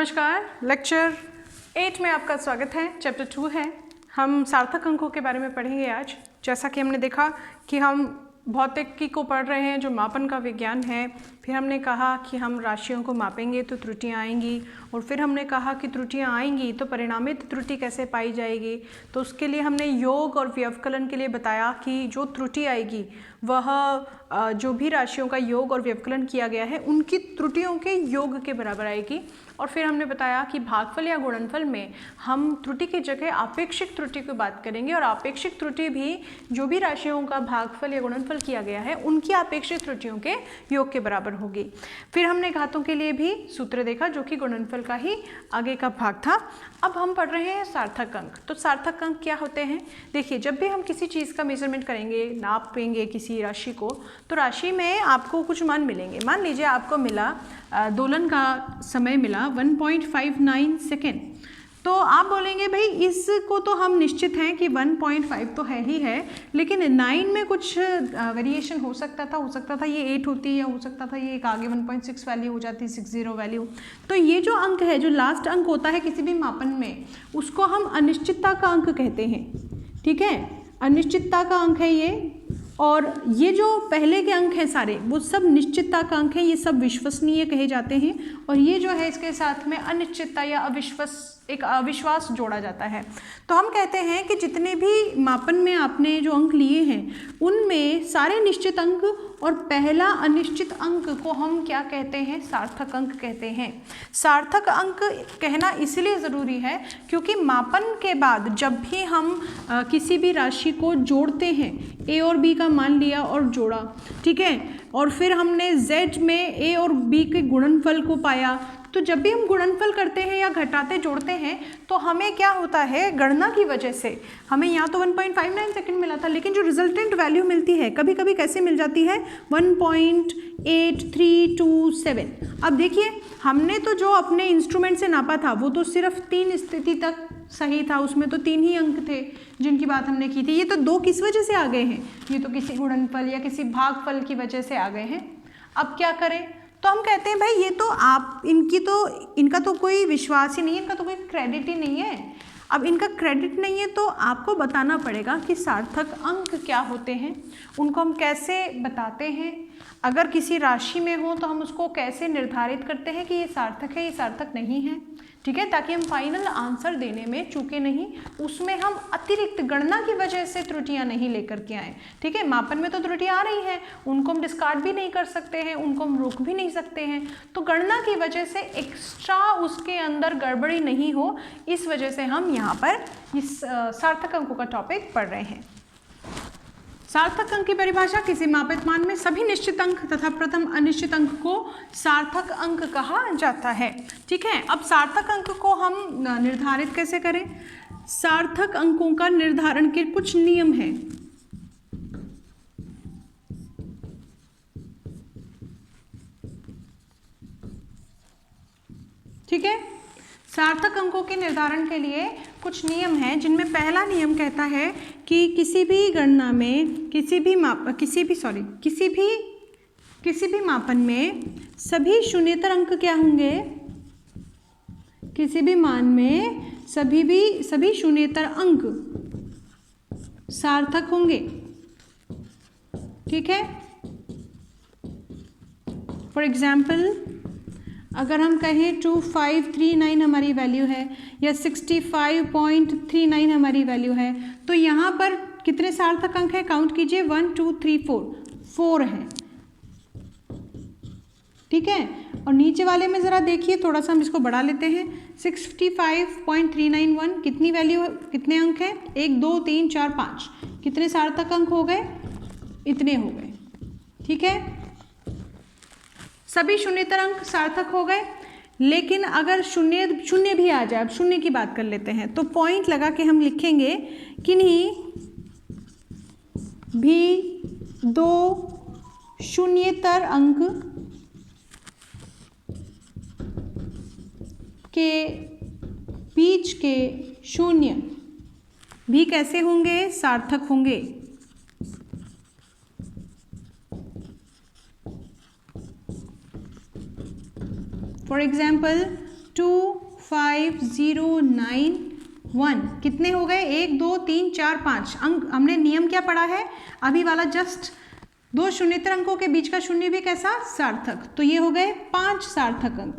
नमस्कार। लेक्चर 8 में आपका स्वागत है। चैप्टर 2 है। हम सार्थक अंकों के बारे में पढ़ेंगे आज। जैसा कि हमने देखा कि हम भौतिकी को पढ़ रहे हैं जो मापन का विज्ञान है। फिर हमने कहा कि हम राशियों को मापेंगे तो त्रुटियां आएंगी, और फिर हमने कहा कि त्रुटियां आएंगी तो परिणामित त्रुटि कैसे पाई जाएगी। तो उसके लिए हमने योग और व्यवकलन के लिए बताया कि जो त्रुटि आएगी वह जो भी राशियों का योग और व्यवकलन किया गया है उनकी त्रुटियों के योग के बराबर आएगी। और फिर हमने बताया कि भागफल या गुणनफल में हम त्रुटि की जगह आपेक्षिक त्रुटि की बात करेंगे, और आपेक्षिक त्रुटि भी जो भी राशियों का भागफल या गुणनफल किया गया है उनकी आपेक्षिक त्रुटियों के योग के बराबर होगी। फिर हमने घातों के लिए भी सूत्र देखा जो कि गुणनफल का ही आगे का भाग था। अब हम पढ़ रहे हैं सार्थक अंक। तो सार्थक अंक क्या होते हैं? देखिए, जब भी हम किसी चीज़ का मेजरमेंट करेंगे, नापेंगे किसी राशि को, तो राशि में आपको कुछ मान मिलेंगे। मान लीजिए आपको मिला दोलन का समय मिला 1.59 सेकेंड। तो आप बोलेंगे भाई इसको तो हम निश्चित हैं कि 1.5 तो है ही है, लेकिन 9 में कुछ वेरिएशन हो सकता था ये 8 होती, या हो सकता था ये एक आगे 1.6 वैल्यू हो जाती, 60 वैल्यू। तो ये जो अंक है, जो लास्ट अंक होता है किसी भी मापन में, उसको हम अनिश्चितता का अंक कहते हैं। ठीक है, अनिश्चितता का अंक है ये। और ये जो पहले के अंक हैं सारे, वो सब निश्चितता का अंक है, ये सब विश्वसनीय कहे जाते हैं। और ये जो है इसके साथ में अनिश्चितता या अविश्वास जोड़ा जाता है। तो हम कहते हैं कि जितने भी मापन में आपने जो अंक लिए हैं उनमें सारे निश्चित अंक और पहला अनिश्चित अंक को हम क्या कहते हैं? सार्थक अंक कहते हैं। सार्थक अंक कहना इसलिए ज़रूरी है क्योंकि मापन के बाद जब भी हम किसी भी राशि को जोड़ते हैं, ए और बी का मान लिया और जोड़ा, ठीक है, और फिर हमने z में ए और बी के गुणनफल को पाया, तो जब भी हम गुणनफल करते हैं या घटाते जोड़ते हैं तो हमें क्या होता है, गणना की वजह से हमें यहाँ तो 1.59 सेकंड मिला था, लेकिन जो रिजल्टेंट वैल्यू मिलती है कभी कभी कैसे मिल जाती है, 1.8327। अब देखिए, हमने तो जो अपने इंस्ट्रूमेंट से नापा था वो तो सिर्फ 3 स्थिति तक सही था, उसमें तो 3 ही अंक थे जिनकी बात हमने की थी। ये तो 2 किस वजह से आ गए हैं? ये तो किसी गुणनफल या किसी भागफल की वजह से आ गए हैं। अब क्या करें? तो हम कहते हैं भाई ये तो आप इनका तो कोई विश्वास ही नहीं है, इनका तो कोई क्रेडिट ही नहीं है। अब इनका क्रेडिट नहीं है तो आपको बताना पड़ेगा कि सार्थक अंक क्या होते हैं, उनको हम कैसे बताते हैं। अगर किसी राशि में हो तो हम उसको कैसे निर्धारित करते हैं कि ये सार्थक है, ये सार्थक नहीं है, ठीक है, ताकि हम फाइनल आंसर देने में चूके नहीं, उसमें हम अतिरिक्त गणना की वजह से त्रुटियां नहीं लेकर के आए। ठीक है, मापन में तो त्रुटियां आ रही हैं, उनको हम डिस्कार्ड भी नहीं कर सकते हैं, उनको हम रोक भी नहीं सकते हैं। तो गणना की वजह से एक्स्ट्रा उसके अंदर गड़बड़ी नहीं हो, इस वजह से हम यहाँ पर इस सार्थक अंकों का टॉपिक पढ़ रहे हैं। सार्थक अंक की परिभाषा, किसी मापित मान में सभी निश्चित अंक तथा प्रथम अनिश्चित अंक को सार्थक अंक कहा जाता है। ठीक है, अब सार्थक अंक को हम निर्धारित कैसे करें? सार्थक अंकों का निर्धारण के कुछ नियम हैं। ठीक है, सार्थक अंकों के निर्धारण के लिए कुछ नियम हैं, जिनमें पहला नियम कहता है कि किसी भी गणना में किसी भी मापन में सभी शून्येतर अंक क्या होंगे? किसी भी मान में सभी शून्येतर अंक सार्थक होंगे। ठीक है, फॉर एग्जाम्पल अगर हम कहें 2539 हमारी वैल्यू है या 65.39 हमारी वैल्यू है, तो यहाँ पर कितने सार्थक अंक है? काउंट कीजिए, 1 2 3 4 हैं। ठीक है, और नीचे वाले में ज़रा देखिए, थोड़ा सा हम इसको बढ़ा लेते हैं। 65.391 कितनी वैल्यू, कितने अंक हैं? 1 2 3 4 5, कितने सार्थक अंक हो गए? इतने हो गए। ठीक है, सभी शून्येतर अंक सार्थक हो गए। लेकिन अगर शून्य भी आ जाए, अब शून्य की बात कर लेते हैं, तो पॉइंट लगा के हम लिखेंगे किन्हीं भी 2 शून्येतर अंक के बीच के शून्य भी कैसे होंगे? सार्थक होंगे। फॉर एग्जाम्पल 25091 कितने हो गए? 1 2 3 4 5 अंक। हमने नियम क्या पढ़ा है अभी वाला? जस्ट दो शून्येतर अंकों के बीच का शून्य भी कैसा? सार्थक। तो ये हो गए 5 सार्थक अंक।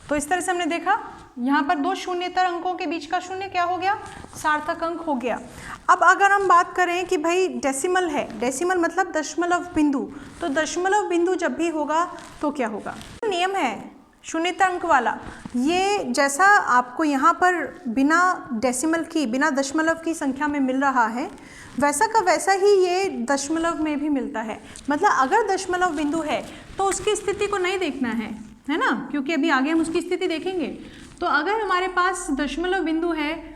तो इस तरह से हमने देखा यहाँ पर दो शून्येतर अंकों के बीच का शून्य क्या हो गया? सार्थक अंक हो गया। अब अगर हम बात करें कि भाई डेसिमल है, डेसिमल मतलब दशमलव बिंदु, तो दशमलव बिंदु जब भी होगा तो क्या होगा? नियम है शून्येतर अंक वाला, ये जैसा आपको यहाँ पर बिना डेसिमल की, बिना दशमलव की संख्या में मिल रहा है, वैसा का वैसा ही ये दशमलव में भी मिलता है। मतलब अगर दशमलव बिंदु है तो उसकी स्थिति को नहीं देखना है ना, क्योंकि अभी आगे हम उसकी स्थिति देखेंगे। तो अगर हमारे पास दशमलव बिंदु है,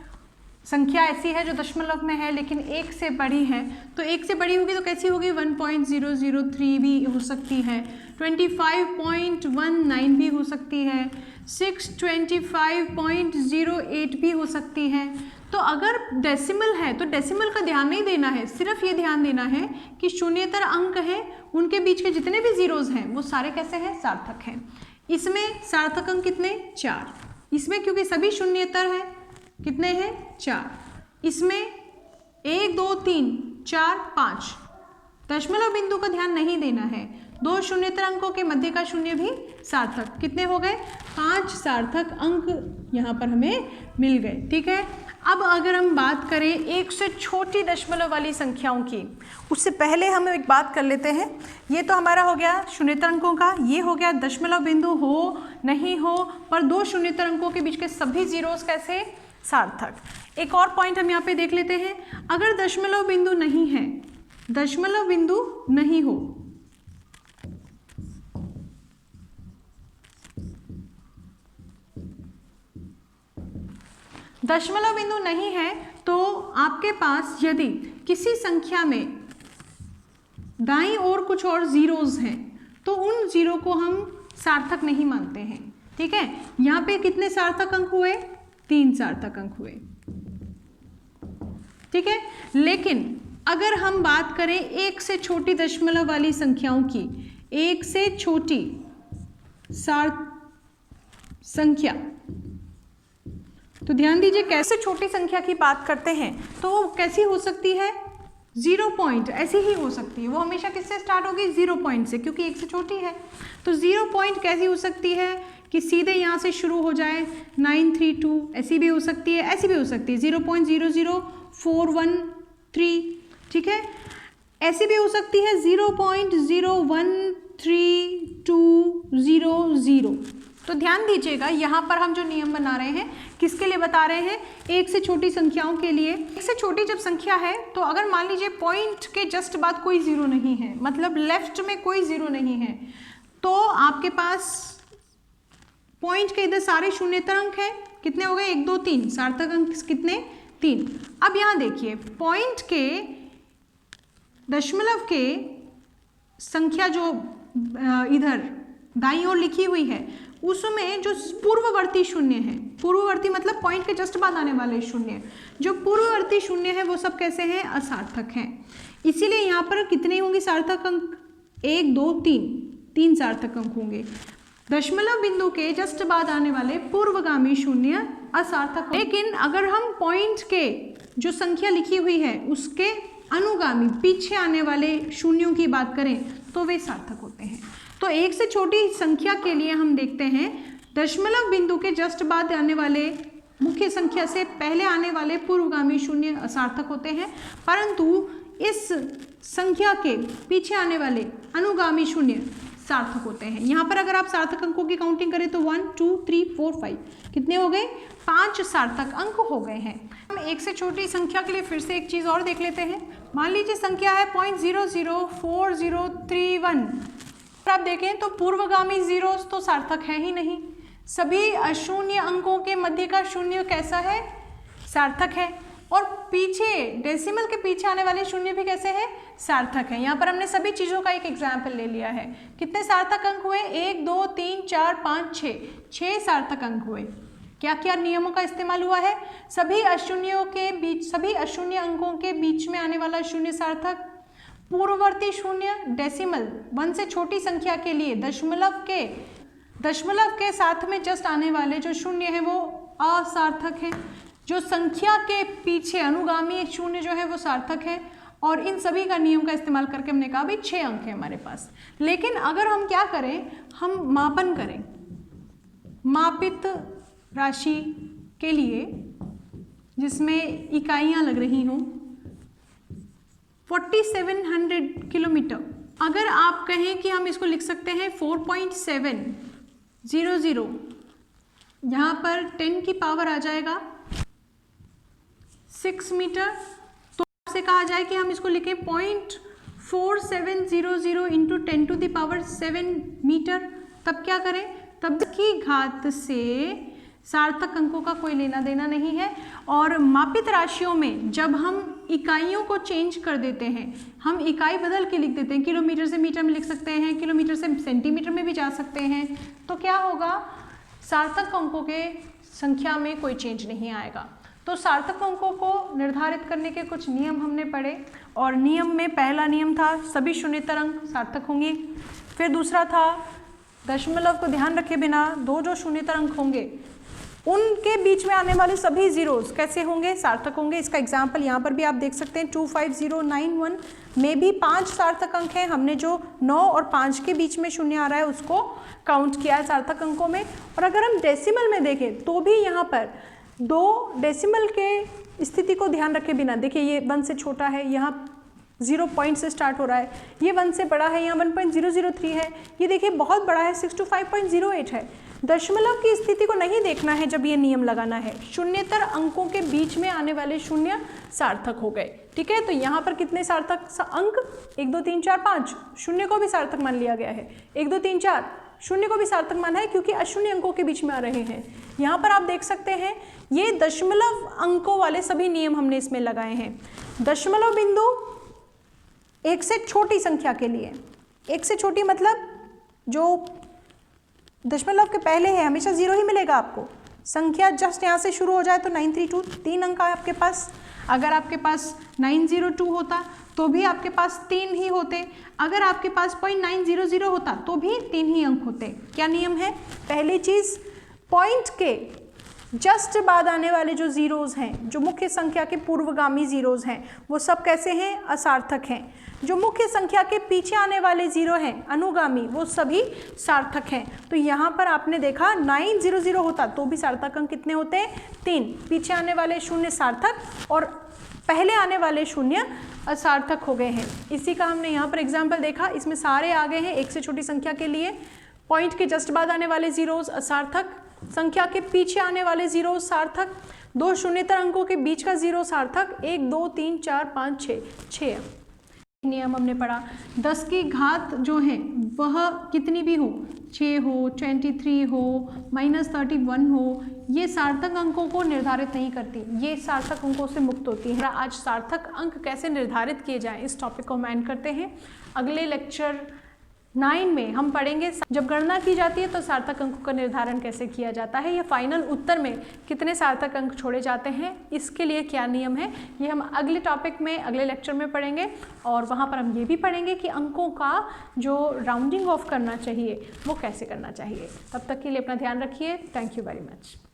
संख्या ऐसी है जो दशमलव में है लेकिन 1 से बड़ी है, तो 1 से बड़ी होगी तो कैसी होगी? 1.003 भी हो सकती है, 25.19 भी हो सकती है, 625.08 भी हो सकती है। तो अगर डेसिमल है तो डेसिमल का ध्यान नहीं देना है, सिर्फ ये ध्यान देना है कि शून्येतर अंक हैं उनके बीच के जितने भी जीरोज हैं वो सारे कैसे हैं? सार्थक हैं। इसमें सार्थक अंक कितने? 4। इसमें क्योंकि सभी शून्येतर हैं, कितने हैं? 4। इसमें 1 2 3 4 5 दशमलव बिंदु का ध्यान नहीं देना है। दो शून्येतर अंकों के मध्य का शून्य भी सार्थक। कितने हो गए? 5 सार्थक अंक यहाँ पर हमें मिल गए। ठीक है। अब अगर हम बात करें एक से छोटी दशमलव वाली संख्याओं की, उससे पहले हम एक बात कर लेते हैं। ये तो हमारा हो गया शून्येतर अंकों का, ये हो गया दशमलव बिंदु हो नहीं हो पर दो शून्येतर अंकों के बीच के सभी जीरोस कैसे? सार्थक। एक और पॉइंट हम यहाँ पे देख लेते हैं। अगर दशमलव बिंदु नहीं है, दशमलव बिंदु नहीं हो, दशमलव बिंदु नहीं है तो आपके पास यदि किसी संख्या में दाईं ओर कुछ और जीरोज हैं तो उन जीरो को हम सार्थक नहीं मानते हैं। ठीक है। यहाँ पे कितने सार्थक अंक हुए? 3 सार्थक अंक हुए। ठीक है। लेकिन अगर हम बात करें एक से छोटी दशमलव वाली संख्याओं की, एक से छोटी संख्या, तो ध्यान दीजिए कैसे छोटी संख्या की बात करते हैं तो वो कैसी हो सकती है? 0 पॉइंट ऐसी ही हो सकती है। वो हमेशा किससे स्टार्ट होगी? 0 पॉइंट से, क्योंकि 1 से छोटी है। तो 0 पॉइंट कैसी हो सकती है कि सीधे यहाँ से शुरू हो जाए 932, ऐसी भी हो सकती है, ऐसी भी हो सकती है 0.00413। ठीक है। ऐसी भी हो सकती है 0.0132000। तो ध्यान दीजिएगा यहाँ पर हम जो नियम बना रहे हैं किसके लिए बता रहे हैं? एक से छोटी संख्याओं के लिए। एक से छोटी जब संख्या है तो अगर मान लीजिए पॉइंट के जस्ट बाद कोई जीरो नहीं है, मतलब लेफ्ट में कोई जीरो नहीं है, तो आपके पास पॉइंट के इधर सारे शून्येतर अंक हैं। कितने हो गए? 1 2 3 सार्थक अंक कितने? 3। अब यहाँ देखिए पॉइंट के दशमलव के संख्या जो इधर दाईं ओर लिखी हुई है उसमें जो पूर्ववर्ती शून्य है, पूर्ववर्ती मतलब पॉइंट के जस्ट बाद आने वाले शून्य, जो पूर्ववर्ती शून्य है वो सब कैसे हैं? असार्थक हैं। इसीलिए यहाँ पर कितने होंगे सार्थक अंक? 1 2 3 सार्थक अंक होंगे। दशमलव बिंदु के जस्ट बाद आने वाले पूर्वगामी शून्य असार्थक। लेकिन अगर हम पॉइंट के जो संख्या लिखी हुई है उसके अनुगामी पीछे आने वाले शून्यों की बात करें तो वे सार्थक होते हैं। तो एक से छोटी संख्या के लिए हम देखते हैं दशमलव बिंदु के जस्ट बाद आने वाले मुख्य संख्या से पहले आने वाले पूर्वगामी शून्य असार्थक होते हैं, परंतु इस संख्या के पीछे आने वाले अनुगामी शून्य सार्थक होते हैं। यहाँ पर अगर आप सार्थक अंकों की काउंटिंग करें तो 1 2 3 4 5 कितने हो गए? 5 सार्थक अंक हो गए हैं। हम एक से छोटी संख्या के लिए फिर से एक चीज़ और देख लेते हैं। मान लीजिए संख्या है 0.004031। आप देखें तो पूर्वगामी जीरोस तो सार्थक है ही नहीं। सभी अशून्य अंकों के मध्य का शून्य कैसा है? सार्थक है। और पीछे डेसिमल के पीछे आने वाले शून्य भी कैसे हैं? सार्थक है। यहाँ पर हमने सभी चीज़ों का एक एग्जाम्पल ले लिया है। कितने सार्थक अंक हुए? 1 2 3 4 5 6 सार्थक अंक हुए। क्या क्या नियमों का इस्तेमाल हुआ है? सभी अशून्यों के बीच, सभी अशून्य अंकों के बीच में आने वाला शून्य सार्थक, पूर्ववर्ती शून्य डेसिमल 1 से छोटी संख्या के लिए दशमलव के दशमलव के साथ में जस्ट आने वाले जो शून्य है वो असार्थक है, जो संख्या के पीछे अनुगामी शून्य जो है वो सार्थक है, और इन सभी का नियम का इस्तेमाल करके हमने कहा भाई 6 अंक है हमारे पास। लेकिन अगर हम क्या करें, हम मापन करें मापित राशि के लिए जिसमें इकाइयाँ लग रही हों 4700 किलोमीटर, अगर आप कहें कि हम इसको लिख सकते हैं 4.700, यहाँ पर 10 की पावर आ जाएगा 6 मीटर, तो आपसे कहा जाए कि हम इसको लिखें 0.4700 इंटू 10⁻7 मीटर, तब क्या करें, तब की घात से सार्थक अंकों का कोई लेना देना नहीं है। और मापित राशियों में जब हम इकाइयों को चेंज कर देते हैं, हम इकाई बदल के लिख देते हैं, किलोमीटर से मीटर में लिख सकते हैं, किलोमीटर से सेंटीमीटर में भी जा सकते हैं, तो क्या होगा, सार्थक अंकों के संख्या में कोई चेंज नहीं आएगा। तो सार्थक अंकों को निर्धारित करने के कुछ नियम हमने पढ़े, और नियम में पहला नियम था सभी शून्येतर अंक सार्थक होंगे। फिर दूसरा था दशमलव को ध्यान रखे बिना दो जो शून्येतर अंक होंगे उनके बीच में आने वाले सभी जीरोस कैसे होंगे, सार्थक होंगे। इसका एग्जाम्पल यहाँ पर भी आप देख सकते हैं 25091 में भी 5 सार्थक अंक हैं। हमने जो 9 और 5 के बीच में शून्य आ रहा है उसको काउंट किया है सार्थक अंकों में। और अगर हम डेसिमल में देखें तो भी यहाँ पर 2 डेसिमल के स्थिति को ध्यान रखे बिना, देखिए ये 1 से छोटा है, यहाँ 0 पॉइंट से स्टार्ट हो रहा है, ये 1 से बड़ा है, यहाँ 1.003 है, ये देखिए बहुत बड़ा है 625.08 है। दशमलव की स्थिति को नहीं देखना है जब ये नियम लगाना है, शून्येतर अंकों के बीच में आने वाले शून्य सार्थक हो गए, ठीक है। तो यहाँ पर कितने सार्थक अंक, 1 2 3 4 5, शून्य को भी सार्थक मान लिया गया है, 1 2 3 4 शून्य को भी सार्थक माना है क्योंकि अशून्य अंकों के बीच में आ रहे हैं। यहाँ पर आप देख सकते हैं ये दशमलव अंकों वाले सभी नियम हमने इसमें लगाए हैं। दशमलव बिंदु 1 से छोटी संख्या के लिए, 1 से छोटी मतलब जो दशमलव के पहले है हमेशा 0 ही मिलेगा आपको। संख्या जस्ट यहाँ से शुरू हो जाए तो 932 3 अंक है आपके पास। अगर आपके पास 902 होता तो भी आपके पास 3 ही होते, अगर आपके पास 0.900 होता तो भी 3 ही अंक होते। क्या नियम है, पहली चीज़ पॉइंट के जस्ट बाद आने वाले जो जीरोज़ हैं, जो मुख्य संख्या के पूर्वगामी जीरोज़ हैं, वो सब कैसे हैं, असार्थक हैं। जो मुख्य संख्या के पीछे आने वाले जीरो हैं अनुगामी, वो सभी सार्थक हैं। तो यहाँ पर आपने देखा 900 होता तो भी सार्थक अंक कितने होते हैं, 3, पीछे आने वाले शून्य सार्थक और पहले आने वाले शून्य असार्थक हो गए हैं। इसी का हमने यहाँ पर एग्जाम्पल देखा, इसमें सारे आ गए हैं 1 से छोटी संख्या के लिए। पॉइंट के जस्ट बाद आने वाले जीरोज़ असार्थक, संख्या के पीछे आने वाले जीरो सार्थक, 2 शून्येतर अंकों के बीच का जीरो सार्थक, 1 2 3 4 5 6 नियम हमने पढ़ा। 10 की घात जो है वह कितनी भी हो, 6 हो, 23 हो, -31 हो, ये सार्थक अंकों को निर्धारित नहीं करती, ये सार्थक अंकों से मुक्त होती है। आज सार्थक अंक कैसे निर्धारित किए जाएं इस टॉपिक को हम एंड करते हैं। अगले लेक्चर 9 में हम पढ़ेंगे जब गणना की जाती है तो सार्थक अंकों का निर्धारण कैसे किया जाता है, या फाइनल उत्तर में कितने सार्थक अंक छोड़े जाते हैं, इसके लिए क्या नियम है, ये हम अगले टॉपिक में अगले लेक्चर में पढ़ेंगे। और वहाँ पर हम ये भी पढ़ेंगे कि अंकों का जो राउंडिंग ऑफ करना चाहिए वो कैसे करना चाहिए। तब तक के लिए अपना ध्यान रखिए। Thank you very much.